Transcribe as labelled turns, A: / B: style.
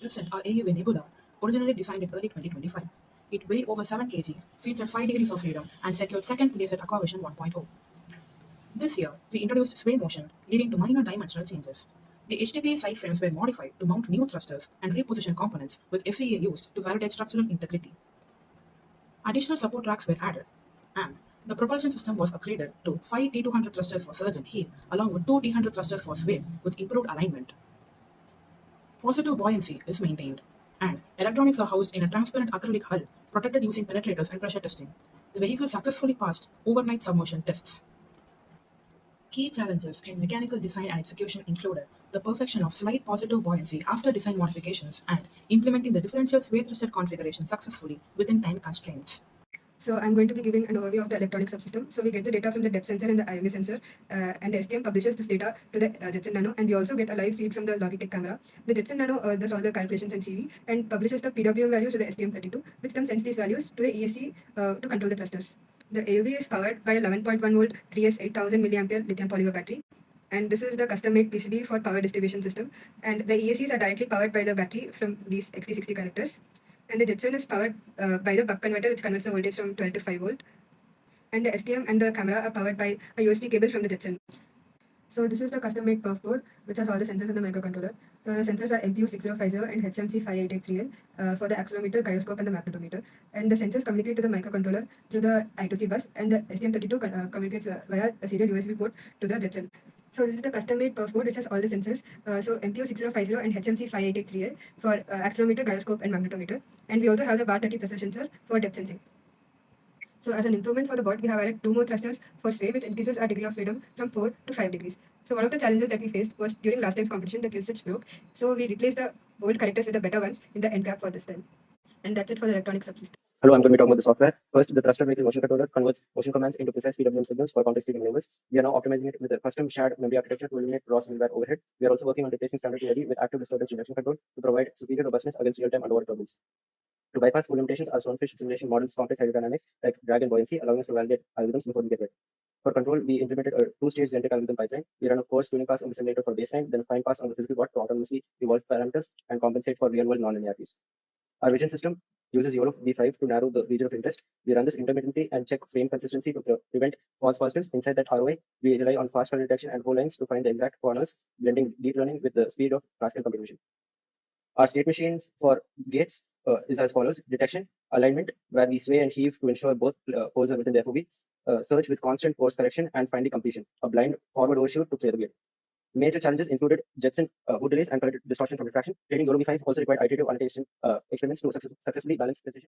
A: present our AUV Nebula, originally designed in early 2025. It weighed over 7 kg, featured 5 degrees of freedom, and secured second place at AqUaVision 1.0. This year, we introduced sway motion, leading to minor dimensional changes. The HDPE side frames were modified to mount new thrusters and reposition components, with FEA used to validate structural integrity. Additional support racks were added, and the propulsion system was upgraded to 5 T200 thrusters for surge and heave, along with 2 T100 thrusters for sway, with improved alignment. Positive buoyancy is maintained, and electronics are housed in a transparent acrylic hull, protected using penetrators and pressure testing. The vehicle successfully passed overnight submersion tests. Key challenges in mechanical design and execution included the perfection of slight positive buoyancy after design modifications and implementing the differential sway thruster configuration successfully within time constraints.
B: So I'm going to be giving an overview of the electronic subsystem. So we get the data from the depth sensor and the IUV sensor, and the STM publishes this data to the Jetson Nano, and we also get a live feed from the Logitech camera. The Jetson Nano does all the calculations in CV and publishes the PWM values to the STM32, which then sends these values to the ESC to control the thrusters. The AUV is powered by a 11.1 volt 3S 8000 milliampere lithium polymer battery. And this is the custom-made PCB for power distribution system. And the ESCs are directly powered by the battery from these XT60 connectors. And the Jetson is powered by the buck converter, which converts the voltage from 12 to 5 volt. And the STM and the camera are powered by a USB cable from the Jetson. So this is the custom-made perf board, which has all the sensors in the microcontroller. So the sensors are MPU6050 and HMC5883L for the accelerometer, gyroscope, and the magnetometer. And the sensors communicate to the microcontroller through the I2C bus, and the STM32 communicates via a serial USB port to the Jetson. So this is the custom-made perf board, which has all the sensors. So MPU6050 and HMC5883L for accelerometer, gyroscope, and magnetometer. And we also have the bar30 pressure sensor for depth sensing. So as an improvement for the board, we have added 2 more thrusters for sway, which increases our degree of freedom from 4 to 5 degrees. So one of the challenges that we faced was during last time's competition, the kill switch broke. So we replaced the old connectors with the better ones in the end cap for this time. And that's it for the electronic subsystem.
C: Hello, I'm going to be talking about the software. First, the thruster vehicle motion controller converts motion commands into precise PWM signals for context steering maneuvers. We are now optimizing it with a custom shared memory architecture to eliminate gross middleware overhead. We are also working on replacing standard TLD with active disturbance reduction control to provide superior robustness against real-time underwater turbulence. To bypass full limitations, our Stonefish simulation models complex hydrodynamics like drag and buoyancy, allowing us to validate algorithms before we get wet. For control, we implemented a 2-stage genetic algorithm pipeline. We run a coarse tuning pass on the simulator for baseline, then a fine pass on the physical bot to autonomously evolve parameters and compensate for real-world nonlinearities. Our vision system uses YOLO V5 to narrow the region of interest. We run this intermittently and check frame consistency to prevent false positives. Inside that ROI, we rely on fast color detection and whole lines to find the exact corners, blending deep learning with the speed of Pascal computation. Our state machines for gates is as follows: detection, alignment, where we sway and heave to ensure both poles are within the FOB, search with constant course correction, and finally completion, a blind forward overshoot to clear the gate. Major challenges included Jetson hood delays and color distortion from refraction. Training YOLO V5 also required iterative annotation experiments to successfully balance precision.